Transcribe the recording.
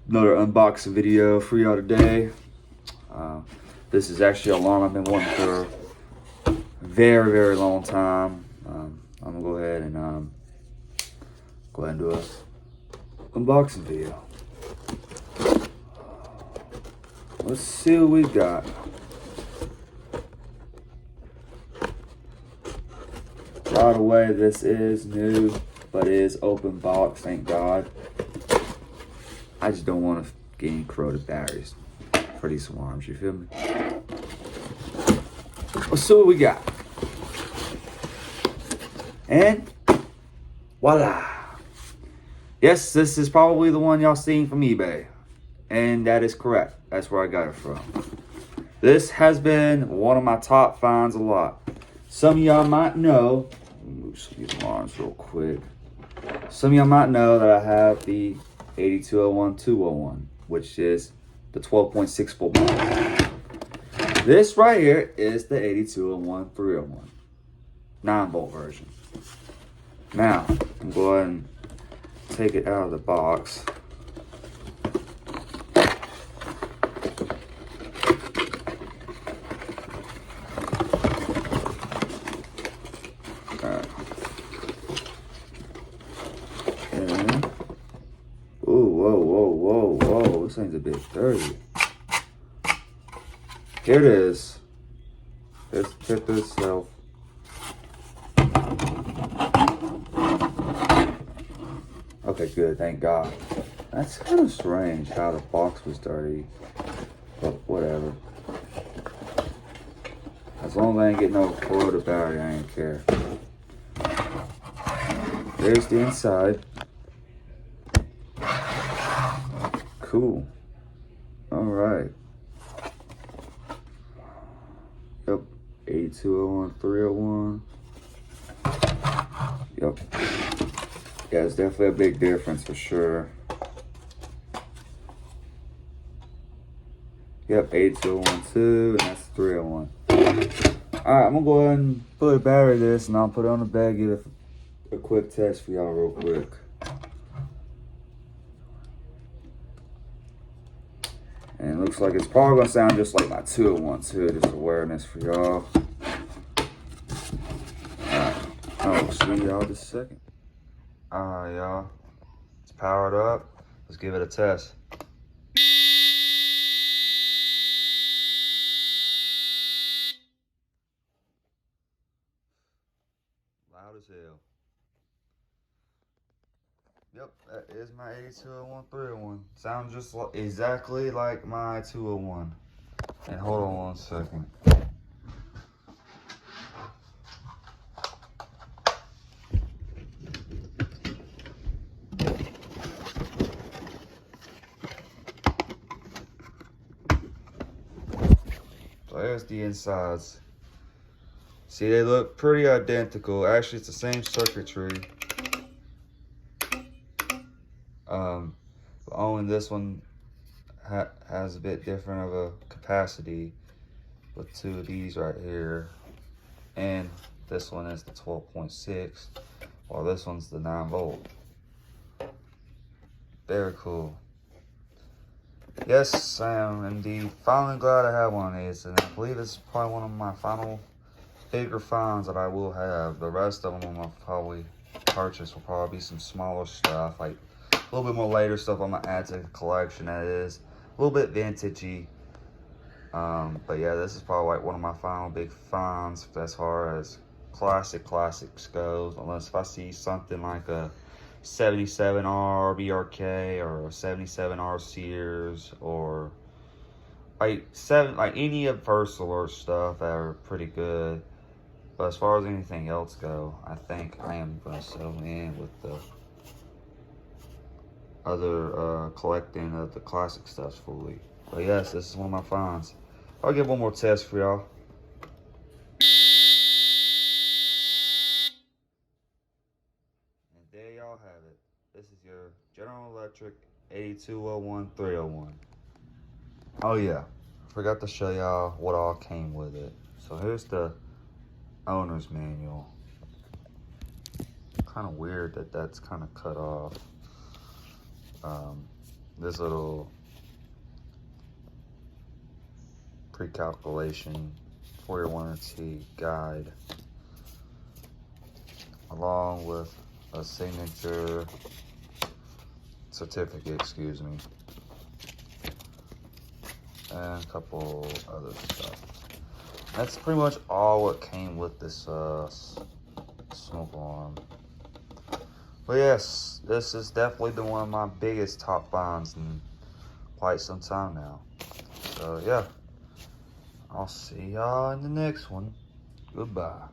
Another unboxing video for y'all today. This is actually an alarm I've been wanting for a very, very long time. I'm gonna go ahead and do a unboxing video. Let's see what we got. By the way, this is new, but it is open box, thank God. I just don't want to get any corroded batteries for these alarms, you feel me? Let's see what we got. And voila. Yes, this is probably the one y'all seen from eBay. And that is correct. That's where I got it from. This has been one of my top finds a lot. Some of y'all might know, let me move some of these alarms real quick. Some of y'all might know that I have the 8201-201, which is the 12.6 volt model. This right here is the 8201-301, 9 volt version. Now, I'm going to take it out of the box. Whoa, this thing's a bit dirty. Here it is. Let's check this out. Okay, good, thank God. That's kind of strange how the box was dirty, but whatever. As long as I ain't get no corroded battery, I ain't care. There's the inside. Cool. All right. Yep. 8201-301. Yep. Yeah, it's definitely a big difference for sure. Yep, 8201-2, and that's 301. Alright, I'm gonna go ahead and put a battery in this, and I'll put it on the bed, give it a quick test for y'all real quick. And it looks like it's probably gonna sound just like my 201 too, just awareness for y'all. Alright, I'll see y'all just a second. Alright, y'all, it's powered up. Let's give it a test. Loud as hell. Yep, that is my 8201-301. Sounds just exactly like my 201. And hold on one second. So there's the insides. See, they look pretty identical. Actually, it's the same circuitry. Only this one has a bit different of a capacity with two of these right here. And this one is the 12.6, while this one's the 9 volt. Very cool. Yes, I am indeed finally glad I have one of these, and I believe this is probably one of my final bigger finds that I will have. The rest of them I'll probably purchase will probably be some smaller stuff, like a little bit more later stuff I'm gonna add to the collection. That is a little bit vintagey. But yeah, this is probably like one of my final big finds as far as classics goes. Unless if I see something like a 77R BRK or a 77R Sears or like any of First Alert stuff that are pretty good. But as far as anything else go, I think I am gonna settle in with the other collecting of the classic stuff fully. But yes, this is one of my finds. I'll give one more test for y'all. And there y'all have it. This is your General Electric 8201-301. Oh yeah, forgot to show y'all what all came with it. So here's the owner's manual. Kind of weird that that's kind of cut off. this little pre-calculation for your warranty guide, along with a signature certificate, excuse me, and a couple other stuff. That's pretty much all what came with this smoke alarm. But yes, this has definitely been one of my biggest top finds in quite some time now. So yeah, I'll see y'all in the next one. Goodbye.